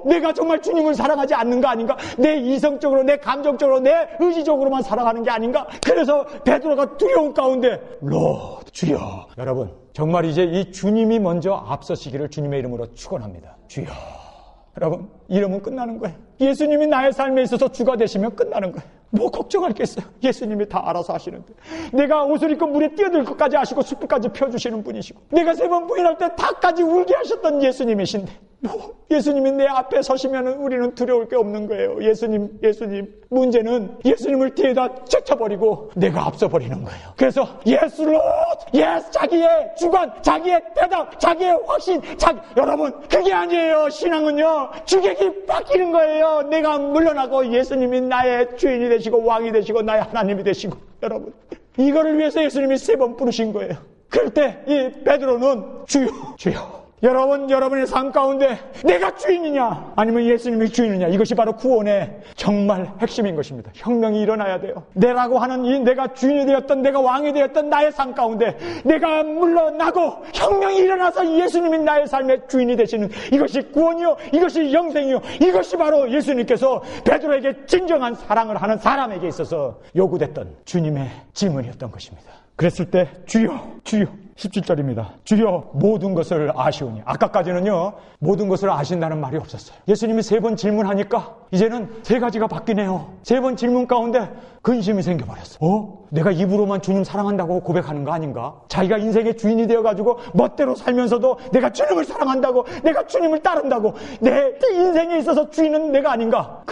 내가 정말 주님을 사랑하지 않는 거 아닌가? 내 이성적으로, 내 감정적으로, 내 의지적으로만 사랑하는 게 아닌가? 그래서 베드로가 두려움 가운데 Lord, 주여. 여러분, 정말 이제 이 주님이 먼저 앞서시기를 주님의 이름으로 축원합니다. 주여. 여러분, 이러면 끝나는 거예요. 예수님이 나의 삶에 있어서 주가 되시면 끝나는 거예요. 뭐 걱정할 게 있어요. 예수님이 다 알아서 하시는데. 내가 옷을 입고 물에 뛰어들 것까지 하시고 숯불까지 펴주시는 분이시고 내가 세 번 부인할 때 닭까지 울게 하셨던 예수님이신데 예수님이 내 앞에 서시면 우리는 두려울 게 없는 거예요. 예수님. 문제는 예수님을 뒤에다 제쳐버리고 내가 앞서버리는 거예요. 그래서 Yes Lord, Yes, 자기의 주관, 자기의 대답, 자기의 확신, 여러분, 그게 아니에요. 신앙은요, 주객이 바뀌는 거예요. 내가 물러나고 예수님이 나의 주인이 되시고 왕이 되시고 나의 하나님이 되시고. 여러분, 이거를 위해서 예수님이 세 번 부르신 거예요. 그럴 때 이 베드로는 주여. 여러분의 삶 가운데 내가 주인이냐 아니면 예수님이 주인이냐, 이것이 바로 구원의 정말 핵심인 것입니다. 혁명이 일어나야 돼요. 내라고 하는 이 내가 주인이 되었던, 내가 왕이 되었던 나의 삶 가운데 내가 물러나고 혁명이 일어나서 예수님이 나의 삶의 주인이 되시는, 이것이 구원이요, 이것이 영생이요, 이것이 바로 예수님께서 베드로에게 진정한 사랑을 하는 사람에게 있어서 요구됐던 주님의 질문이었던 것입니다. 그랬을 때 주여 17절입니다. 주여 모든 것을 아시오니. 아까까지는요, 모든 것을 아신다는 말이 없었어요. 예수님이 세 번 질문하니까 이제는 세 가지가 바뀌네요. 세 번 질문 가운데 근심이 생겨버렸어요. 내가 입으로만 주님 사랑한다고 고백하는 거 아닌가? 자기가 인생의 주인이 되어가지고 멋대로 살면서도 내가 주님을 사랑한다고, 내가 주님을 따른다고, 내 인생에 있어서 주인은 내가 아닌가?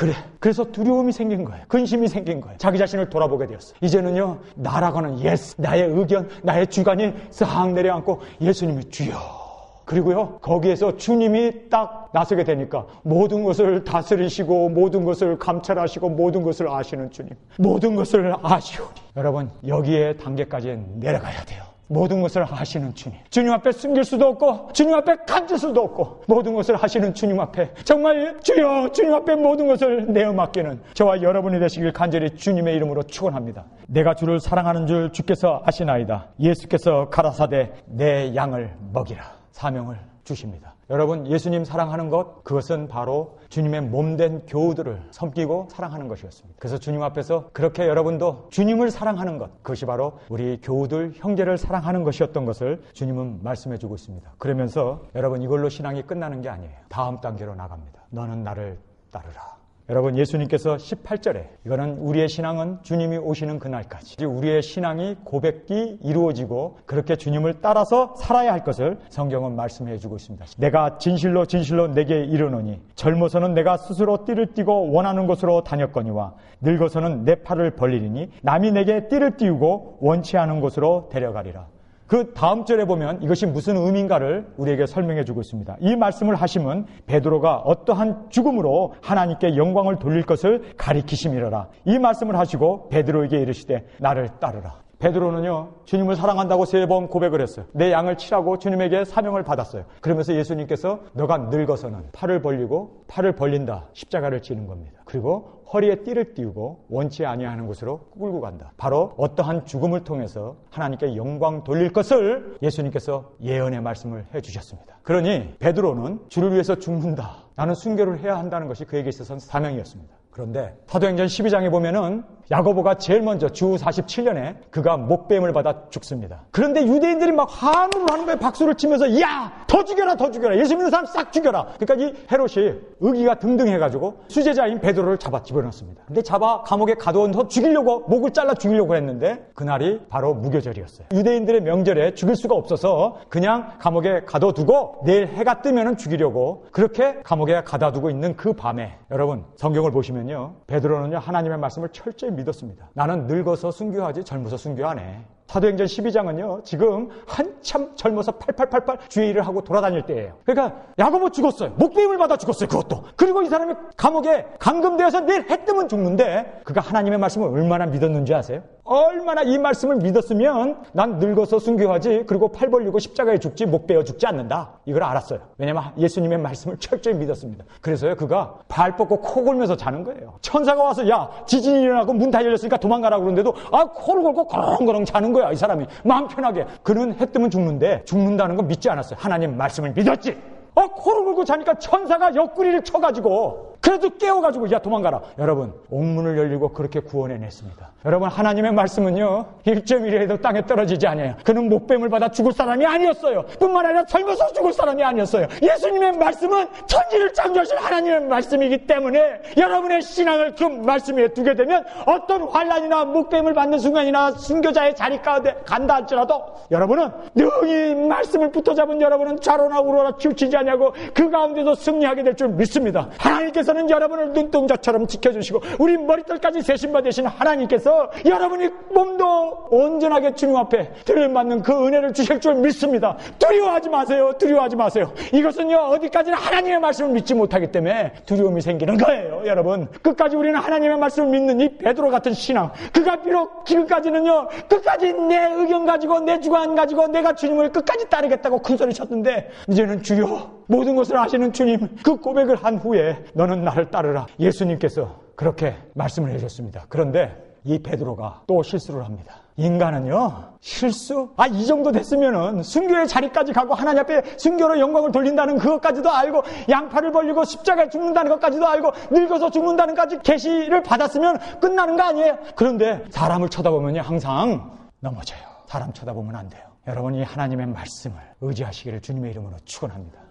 그래서 두려움이 생긴 거예요. 근심이 생긴 거예요. 자기 자신을 돌아보게 되었어요. 이제는요, 나라고는 예스, 나의 의견, 나의 주관이 싹 내려앉고 예수님이 주여. 그리고요, 거기에서 주님이 딱 나서게 되니까 모든 것을 다스리시고 모든 것을 감찰하시고 모든 것을 아시는 주님, 모든 것을 아시오니. 여러분, 여기에 단계까지 내려가야 돼요. 모든 것을 하시는 주님 앞에 숨길 수도 없고 주님 앞에 감출 수도 없고 모든 것을 하시는 주님 앞에 정말 주여, 주님 앞에 모든 것을 내어 맡기는 저와 여러분이 되시길 간절히 주님의 이름으로 축원합니다. 내가 주를 사랑하는 줄 주께서 아시나이다. 예수께서 가라사대 내 양을 먹이라. 사명을 주십니다. 여러분, 예수님 사랑하는 것, 그것은 바로 주님의 몸된 교우들을 섬기고 사랑하는 것이었습니다. 그래서 주님 앞에서 그렇게 여러분도 주님을 사랑하는 것, 그것이 바로 우리 교우들, 형제를 사랑하는 것이었던 것을 주님은 말씀해 주고 있습니다. 그러면서 여러분, 이걸로 신앙이 끝나는 게 아니에요. 다음 단계로 나갑니다. 너는 나를 따르라. 여러분, 예수님께서 18절에 이거는 우리의 신앙은 주님이 오시는 그날까지, 우리의 신앙이 고백이 이루어지고 그렇게 주님을 따라서 살아야 할 것을 성경은 말씀해 주고 있습니다. 내가 진실로 진실로 내게 이르노니 젊어서는 내가 스스로 띠를 띠고 원하는 곳으로 다녔거니와 늙어서는 내 팔을 벌리리니 남이 내게 띠를 띠우고 원치 않은 곳으로 데려가리라. 그 다음 절에 보면 이것이 무슨 의미인가를 우리에게 설명해 주고 있습니다. 이 말씀을 하심은 베드로가 어떠한 죽음으로 하나님께 영광을 돌릴 것을 가리키심이로라. 이 말씀을 하시고 베드로에게 이르시되 나를 따르라. 베드로는요, 주님을 사랑한다고 3번 고백을 했어요. 내 양을 치라고 주님에게 사명을 받았어요. 그러면서 예수님께서 너가 늙어서는 팔을 벌리고, 팔을 벌린다, 십자가를 지는 겁니다. 그리고 허리에 띠를 띠우고 원치 아니하는 곳으로 끌고 간다. 바로 어떠한 죽음을 통해서 하나님께 영광 돌릴 것을 예수님께서 예언의 말씀을 해주셨습니다. 그러니 베드로는 주를 위해서 죽는다, 나는 순교를 해야 한다는 것이 그에게 있어서는 사명이었습니다. 그런데 사도행전 12장에 보면은 야고보가 제일 먼저 주 47년에 그가 목뱀을 받아 죽습니다. 그런데 유대인들이 막 환호를 하는 거예요. 박수를 치면서 야, 더 죽여라, 더 죽여라, 예수 믿는 사람 싹 죽여라. 그러니까 이 헤롯이 의기가 등등해가지고 수제자인 베드로를 잡아 집어넣습니다. 근데 잡아 감옥에 가둬서 죽이려고, 목을 잘라 죽이려고 했는데 그날이 바로 무교절이었어요. 유대인들의 명절에 죽일 수가 없어서 그냥 감옥에 가둬두고 내일 해가 뜨면은 죽이려고 그렇게 감옥에 가둬두고 있는 그 밤에, 여러분 성경을 보시면 베드로는요, 하나님의 말씀을 철저히 믿었습니다. 나는 늙어서 순교하지 젊어서 순교 안 해. 사도행전 12장은요, 지금 한참 젊어서 팔팔팔팔 주의 일을 하고 돌아다닐 때예요. 그러니까 야고보 죽었어요. 목배임을 받아 죽었어요. 그것도. 그리고 이 사람이 감옥에 감금되어서 내일 해 뜨면 죽는데 그가 하나님의 말씀을 얼마나 믿었는지 아세요? 얼마나 이 말씀을 믿었으면 난 늙어서 순교하지, 그리고 팔 벌리고 십자가에 죽지, 목 베어 죽지 않는다, 이걸 알았어요. 왜냐하면 예수님의 말씀을 철저히 믿었습니다. 그래서요, 그가 발 뻗고 코 골면서 자는 거예요. 천사가 와서 야, 지진이 일어나고 문 다 열렸으니까 도망가라고 그러는데도 코를 골고 거렁거렁 자는 거야. 이 사람이 마음 편하게. 그는 해 뜨면 죽는데 죽는다는 건 믿지 않았어요. 하나님 말씀을 믿었지. 코를 골고 자니까 천사가 옆구리를 쳐가지고, 그래도 깨워가지고 야, 도망가라. 여러분, 옥문을 열리고 그렇게 구원해냈습니다. 여러분, 하나님의 말씀은요, 1.1에도 땅에 떨어지지 않아요. 그는 목뱀을 받아 죽을 사람이 아니었어요. 뿐만 아니라 젊어서 죽을 사람이 아니었어요. 예수님의 말씀은 천지를 창조하신 하나님의 말씀이기 때문에 여러분의 신앙을 그 말씀 위에 두게 되면 어떤 환난이나 목뱀을 받는 순간이나 순교자의 자리 가운데 간다 할지라도 여러분은 능히 말씀을 붙어잡은 여러분은 좌로나 우로나 치우치지 않냐고 그 가운데도 승리하게 될 줄 믿습니다. 하나님께서는 여러분을 눈동자처럼 지켜주시고 우리 머리털까지 세심받으신 하나님께서 여러분이 몸도 온전하게 주님 앞에 들을맞는 그 은혜를 주실 줄 믿습니다. 두려워하지 마세요. 두려워하지 마세요. 이것은요, 어디까지나 하나님의 말씀을 믿지 못하기 때문에 두려움이 생기는 거예요. 여러분, 끝까지 우리는 하나님의 말씀을 믿는 이 베드로 같은 신앙, 그가 비록 지금까지는요, 끝까지 내 의견 가지고 내 주관 가지고 내가 주님을 끝까지 따르겠다고 큰소리 쳤는데 이제는 주여, 모든 것을 아시는 주님, 그 고백을 한 후에 너는 나를 따르라, 예수님께서 그렇게 말씀을 해주셨습니다. 그런데 이 베드로가 또 실수를 합니다. 인간은요, 실수? 이 정도 됐으면은 순교의 자리까지 가고 하나님 앞에 순교로 영광을 돌린다는 그것까지도 알고, 양팔을 벌리고 십자가에 죽는다는 것까지도 알고, 늙어서 죽는다는 까지 계시를 받았으면 끝나는 거 아니에요? 그런데 사람을 쳐다보면요, 항상 넘어져요. 사람 쳐다보면 안 돼요. 여러분이 하나님의 말씀을 의지하시기를 주님의 이름으로 축원합니다.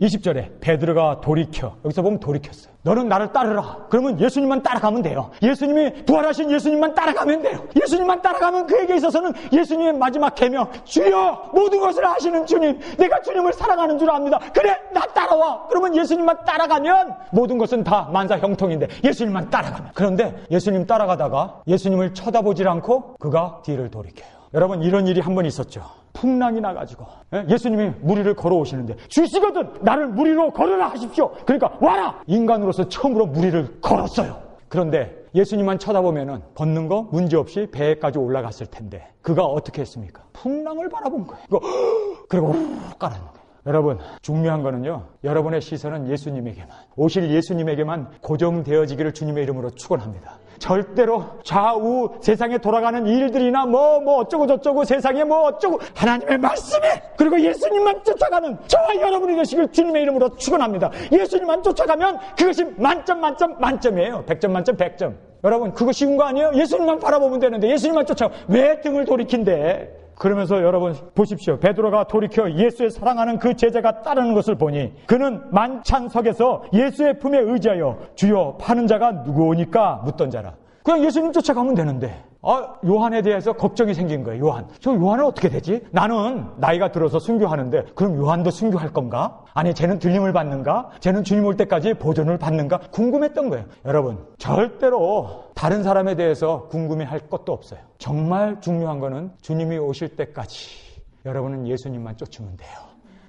20절에 베드로가 돌이켜, 여기서 보면 돌이켰어요. 너는 나를 따르라. 그러면 예수님만 따라가면 돼요. 예수님이 부활하신 예수님만 따라가면 돼요. 예수님만 따라가면 그에게 있어서는 예수님의 마지막 계명, 주여, 모든 것을 아시는 주님, 내가 주님을 사랑하는 줄 압니다. 그래, 나 따라와. 그러면 예수님만 따라가면 모든 것은 다 만사형통인데 예수님만 따라가면. 그런데 예수님 따라가다가 예수님을 쳐다보질 않고 그가 뒤를 돌이켜요. 여러분, 이런 일이 한 번 있었죠. 풍랑이 나가지고 예수님이 무리를 걸어오시는데 주시거든 나를 무리로 걸으라 하십시오. 그러니까 와라. 인간으로서 처음으로 무리를 걸었어요. 그런데 예수님만 쳐다보면은 걷는 거 문제없이 배에까지 올라갔을 텐데 그가 어떻게 했습니까? 풍랑을 바라본 거예요. 그리고 깔아놓은 거예요. 여러분, 중요한 거는요, 여러분의 시선은 예수님에게만, 오실 예수님에게만 고정되어지기를 주님의 이름으로 축원합니다. 절대로 좌우 세상에 돌아가는 일들이나 뭐 어쩌고 저쩌고 세상에 뭐 어쩌고 하나님의 말씀에 그리고 예수님만 쫓아가는 저와 여러분이 되시길 주님의 이름으로 축원합니다. 예수님만 쫓아가면 그것이 만점이에요. 100점 만점 100점. 여러분 그거 쉬운 거 아니에요? 예수님만 바라보면 되는데 예수님만 쫓아가 왜 등을 돌이킨대? 그러면서 여러분 보십시오. 베드로가 돌이켜 예수의 사랑하는 그 제자가 따르는 것을 보니 그는 만찬석에서 예수의 품에 의지하여 주여 파는 자가 누구오니까 묻던 자라. 그냥 예수님 쫓아가면 되는데 요한에 대해서 걱정이 생긴 거예요. 요한은 어떻게 되지? 나는 나이가 들어서 순교하는데 그럼 요한도 순교할 건가? 아니 쟤는 들림을 받는가? 쟤는 주님 올 때까지 보존을 받는가? 궁금했던 거예요. 여러분 절대로 다른 사람에 대해서 궁금해할 것도 없어요. 정말 중요한 거는 주님이 오실 때까지 여러분은 예수님만 쫓으면 돼요.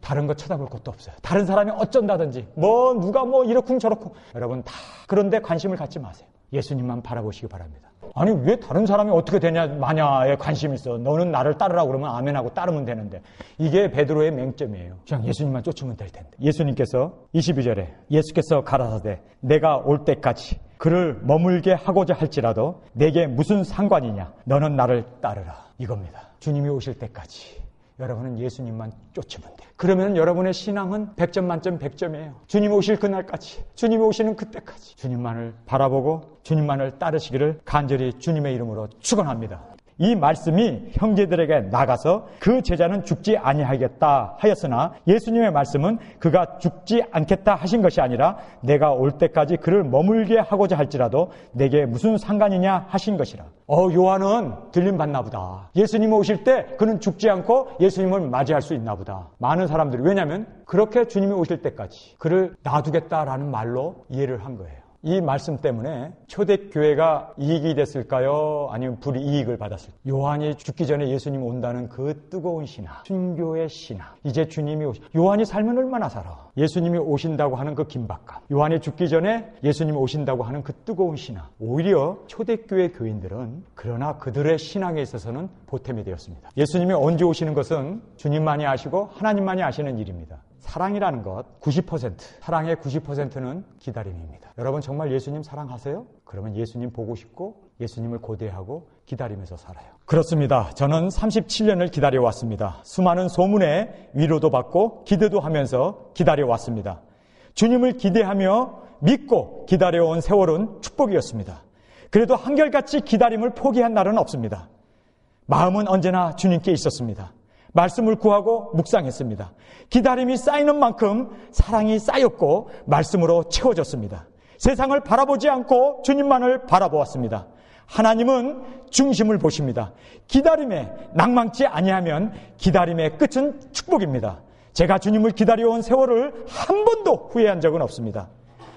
다른 거 쳐다볼 것도 없어요. 다른 사람이 어쩐다든지 누가 이렇쿵 저렇쿵 여러분 다 그런데 관심을 갖지 마세요. 예수님만 바라보시기 바랍니다. 아니 왜 다른 사람이 어떻게 되냐 마냐에 관심이 있어. 너는 나를 따르라고 그러면 아멘하고 따르면 되는데 이게 베드로의 맹점이에요. 그냥 예수님만 쫓으면 될 텐데. 예수님께서 22절에 예수께서 가라사대 내가 올 때까지 그를 머물게 하고자 할지라도 내게 무슨 상관이냐. 너는 나를 따르라. 이겁니다. 주님이 오실 때까지 여러분은 예수님만 쫓으면 돼요. 그러면 여러분의 신앙은 100점 만점 100점이에요. 주님 오실 그날까지, 주님이 오시는 그때까지 주님만을 바라보고 주님만을 따르시기를 간절히 주님의 이름으로 축원합니다. 이 말씀이 형제들에게 나가서 그 제자는 죽지 아니하겠다 하였으나 예수님의 말씀은 그가 죽지 않겠다 하신 것이 아니라 내가 올 때까지 그를 머물게 하고자 할지라도 내게 무슨 상관이냐 하신 것이라. 요한은 들림 받나 보다. 예수님 오실 때 그는 죽지 않고 예수님을 맞이할 수 있나 보다. 많은 사람들이 왜냐하면 그렇게 주님이 오실 때까지 그를 놔두겠다라는 말로 이해를 한 거예요. 이 말씀 때문에 초대교회가 이익이 됐을까요? 아니면 불이익을 받았을까요? 요한이 죽기 전에 예수님 온다는 그 뜨거운 신화, 순교의 신화. 이제 주님이 요한이 살면 얼마나 살아? 예수님이 오신다고 하는 그 긴박감. 요한이 죽기 전에 예수님이 오신다고 하는 그 뜨거운 신화. 오히려 초대교회 교인들은 그러나 그들의 신앙에 있어서는 보탬이 되었습니다. 예수님이 언제 오시는 것은 주님만이 아시고 하나님만이 아시는 일입니다. 사랑이라는 것 90%, 사랑의 90%는 기다림입니다. 여러분 정말 예수님 사랑하세요? 그러면 예수님 보고 싶고 예수님을 고대하고 기다리면서 살아요. 그렇습니다. 저는 37년을 기다려왔습니다. 수많은 소문에 위로도 받고 기대도 하면서 기다려왔습니다. 주님을 기대하며 믿고 기다려온 세월은 축복이었습니다. 그래도 한결같이 기다림을 포기한 날은 없습니다. 마음은 언제나 주님께 있었습니다. 말씀을 구하고 묵상했습니다. 기다림이 쌓이는 만큼 사랑이 쌓였고 말씀으로 채워졌습니다. 세상을 바라보지 않고 주님만을 바라보았습니다. 하나님은 중심을 보십니다. 기다림에 낭망치 아니하면 기다림의 끝은 축복입니다. 제가 주님을 기다려온 세월을 한 번도 후회한 적은 없습니다.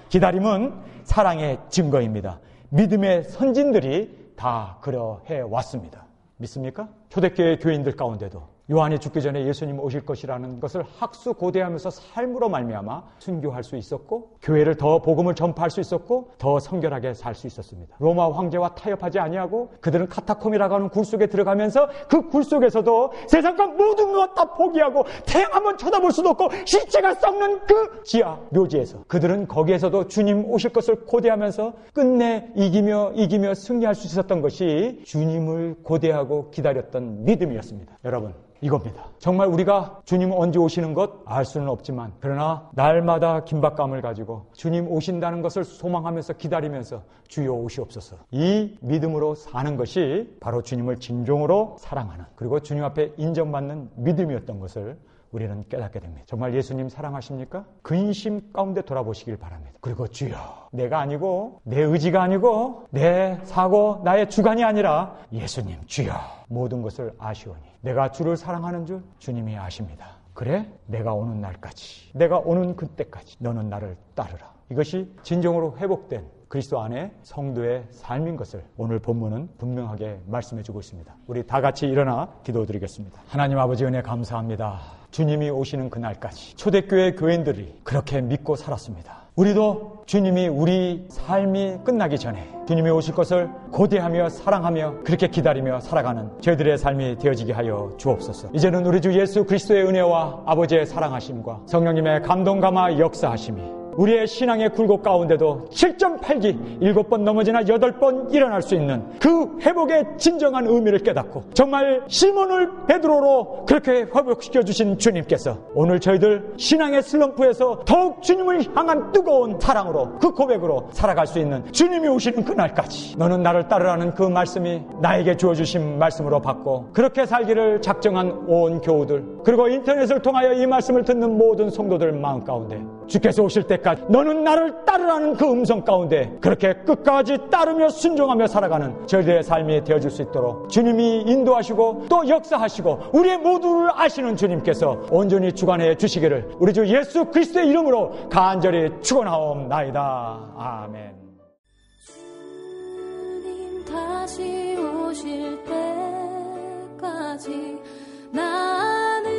기다림은 사랑의 증거입니다. 믿음의 선진들이 다 그러해 왔습니다. 믿습니까? 초대교회 교인들 가운데도 요한이 죽기 전에 예수님 오실 것이라는 것을 학수고대하면서 삶으로 말미암아 순교할 수 있었고 교회를 더 복음을 전파할 수 있었고 더 성결하게 살 수 있었습니다. 로마 황제와 타협하지 아니하고 그들은 카타콤이라고 하는 굴 속에 들어가면서 그 굴 속에서도 세상과 모든 것 다 포기하고 태양 한번 쳐다볼 수도 없고 시체가 썩는 그 지하 묘지에서 그들은 거기에서도 주님 오실 것을 고대하면서 끝내 이기며 승리할 수 있었던 것이 주님을 고대하고 기다렸던 믿음이었습니다. 여러분 이겁니다. 정말 우리가 주님 언제 오시는 것 알 수는 없지만 그러나 날마다 긴박감을 가지고 주님 오신다는 것을 소망하면서 기다리면서 주여 오시옵소서. 이 믿음으로 사는 것이 바로 주님을 진정으로 사랑하는 그리고 주님 앞에 인정받는 믿음이었던 것을 우리는 깨닫게 됩니다. 정말 예수님 사랑하십니까? 근심 가운데 돌아보시길 바랍니다. 그리고 주여 내가 아니고 내 의지가 아니고 내 사고 나의 주관이 아니라 예수님 주여 모든 것을 아시오니 내가 주를 사랑하는 줄 주님이 아십니다. 그래 내가 오는 날까지 내가 오는 그때까지 너는 나를 따르라. 이것이 진정으로 회복된 그리스도 안에 성도의 삶인 것을 오늘 본문은 분명하게 말씀해주고 있습니다. 우리 다 같이 일어나 기도드리겠습니다. 하나님 아버지 은혜 감사합니다. 주님이 오시는 그날까지 초대교회 교인들이 그렇게 믿고 살았습니다. 우리도 주님이 우리 삶이 끝나기 전에 주님이 오실 것을 고대하며 사랑하며 그렇게 기다리며 살아가는 저희들의 삶이 되어지게 하여 주옵소서. 이제는 우리 주 예수 그리스도의 은혜와 아버지의 사랑하심과 성령님의 감동 감화 역사하심이 우리의 신앙의 굴곡 가운데도 7.8기 7번 넘어지나 8번 일어날 수 있는 그 회복의 진정한 의미를 깨닫고 정말 시몬을 베드로로 그렇게 회복시켜 주신 주님께서 오늘 저희들 신앙의 슬럼프에서 더욱 주님을 향한 뜨거운 사랑으로 그 고백으로 살아갈 수 있는 주님이 오시는 그날까지 너는 나를 따르라는 그 말씀이 나에게 주어주신 말씀으로 받고 그렇게 살기를 작정한 온 교우들 그리고 인터넷을 통하여 이 말씀을 듣는 모든 성도들 마음 가운데 주께서 오실 때까지 너는 나를 따르라는 그 음성 가운데 그렇게 끝까지 따르며 순종하며 살아가는 저희들의 삶이 되어질 수 있도록 주님이 인도하시고 또 역사하시고 우리의 모두를 아시는 주님께서 온전히 주관해 주시기를 우리 주 예수 그리스도의 이름으로 간절히 축원하옵나이다. 아멘. 주님 다시 오실 때까지 나는